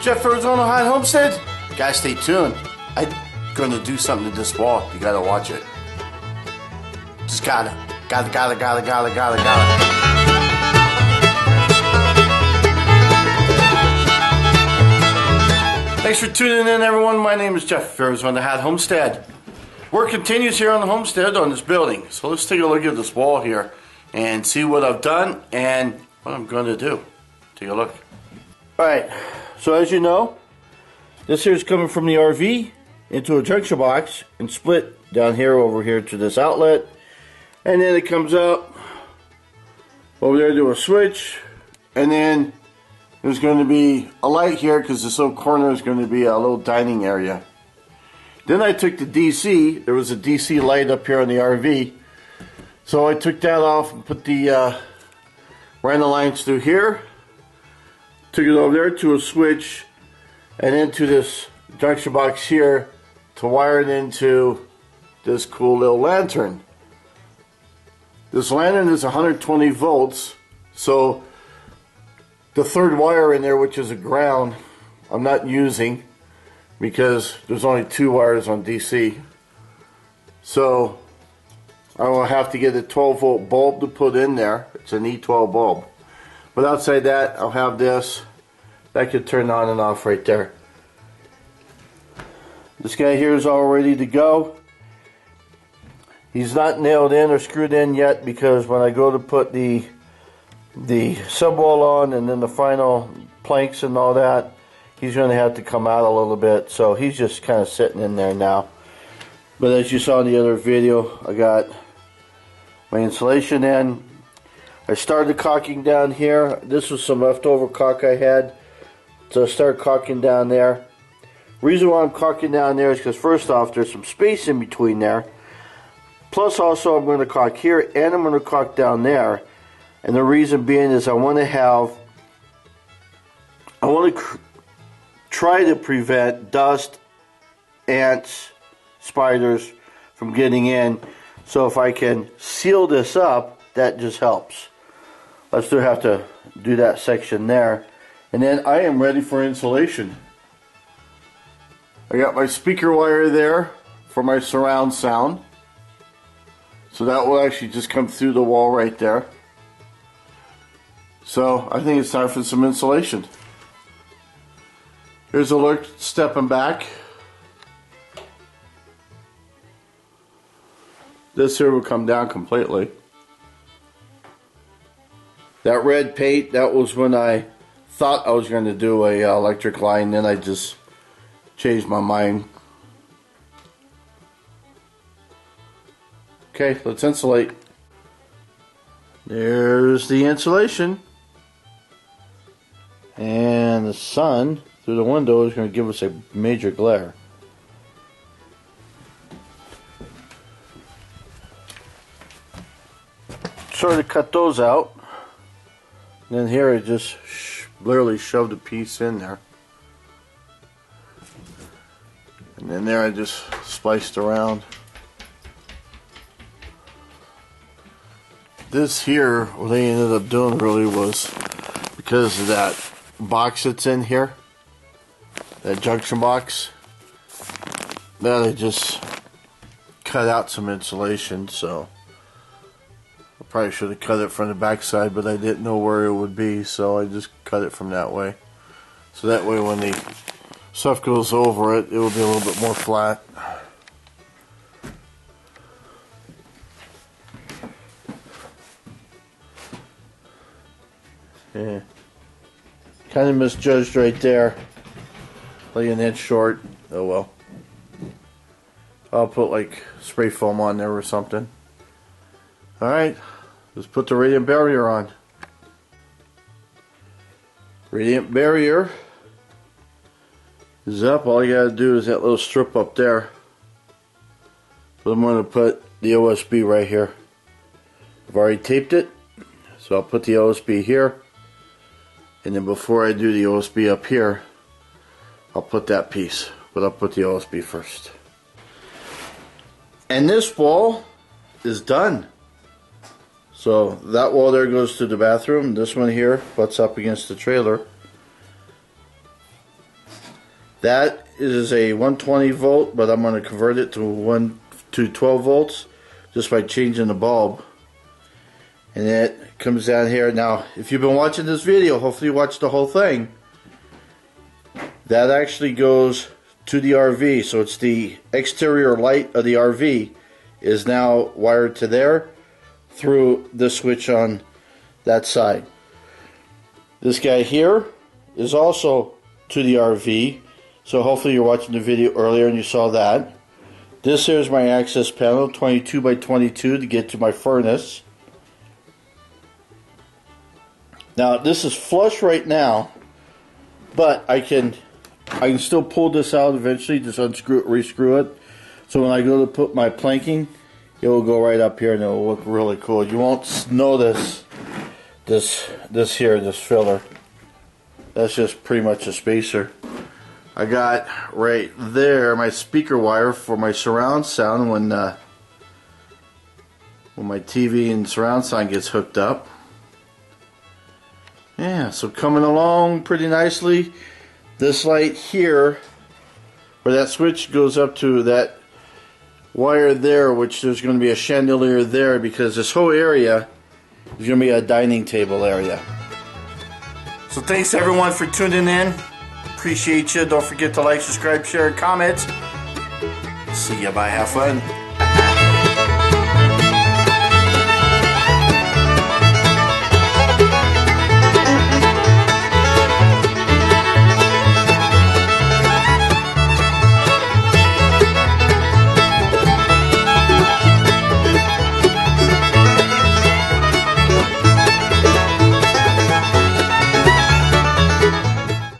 Jeff Arizona High Homestead. Guys, stay tuned. I'm gonna do something to this wall. You gotta watch it. Just gotta. Thanks for tuning in, everyone. My name is Jeff Arizona High Homestead. Work continues here on the homestead on this building. So let's take a look at this wall here and see what I've done and what I'm going to do. Take a look. Alright, so as you know, this here is coming from the RV into a junction box and split down here over here to this outlet. And then it comes up over there to a switch. And then there's going to be a light here because this little corner is going to be a little dining area. Then I took the DC. There was a DC light up here on the RV. So I took that off and put the ran the lines through here. Took it over there to a switch and into this junction box here to wire it into this cool little lantern. This lantern is 120 volts, so the third wire in there, which is a ground, I'm not using because there's only 2 wires on DC. So I will have to get a 12 volt bulb to put in there. It's an E12 bulb. But outside that, I'll have this. That could turn on and off right there. This guy here is all ready to go. He's not nailed in or screwed in yet because when I go to put the subwall on and then the final planks and all that, he's going to have to come out a little bit. So he's just kind of sitting in there now. But as you saw in the other video, I got my insulation in. I started caulking down here. This was some leftover caulk I had. So I started caulking down there. Reason why I'm caulking down there is because first off, there's some space in between there. Plus also I'm going to caulk here and I'm going to caulk down there. And the reason being is I want to try to prevent dust, ants, spiders from getting in. So if I can seal this up, that just helps. I still have to do that section there. And then I am ready for insulation. I got my speaker wire there for my surround sound. So that will actually just come through the wall right there. So I think it's time for some insulation. Here's a look stepping back. This here will come down completely. That red paint, that was when I thought I was going to do a electric line, then I just changed my mind. Okay, let's insulate. There's the insulation. And the sun through the window is going to give us a major glare. Sort of cut those out. And then here I just literally shoved a piece in there. And then there I just spliced around. This here, what they ended up doing really was because of that box that's in here, that junction box, that I just cut out some insulation. So I probably should have cut it from the back side, but I didn't know where it would be, so I just cut it from that way. So that way when the stuff goes over it, it will be a little bit more flat. Yeah, kind of misjudged right there. Like an inch short. Oh well. I'll put like spray foam on there or something. Alright, let's put the radiant barrier on. Radiant barrier is up. All you gotta do is that little strip up there. But I'm going to put the OSB right here. I've already taped it, so I'll put the OSB here. And then before I do the OSB up here, I'll put that piece. But I'll put the OSB first. And this wall is done. So that wall there goes to the bathroom. This one here butts up against the trailer. That is a 120 volt, but I'm going to convert it to 12 volts just by changing the bulb. And it comes down here. Now, if you've been watching this video, hopefully you watched the whole thing. That actually goes to the RV, so it's the exterior light of the RV is now wired to there through the switch on that side. This guy here is also to the RV, so hopefully you're watching the video earlier and you saw that. This here is my access panel, 22 by 22 to get to my furnace. Now this is flush right now, but I can still pull this out eventually, just unscrew it, rescrew it. So when I go to put my planking, it will go right up here and it will look really cool. You won't notice this filler. That's just pretty much a spacer. I got right there my speaker wire for my surround sound when my TV and surround sound gets hooked up. Yeah, so coming along pretty nicely. This light here, where that switch goes up to that wire there, which there's going to be a chandelier there because this whole area is going to be a dining table area. So thanks everyone for tuning in. Appreciate you. Don't forget to like, subscribe, share, and comment. See ya. Bye. Have fun.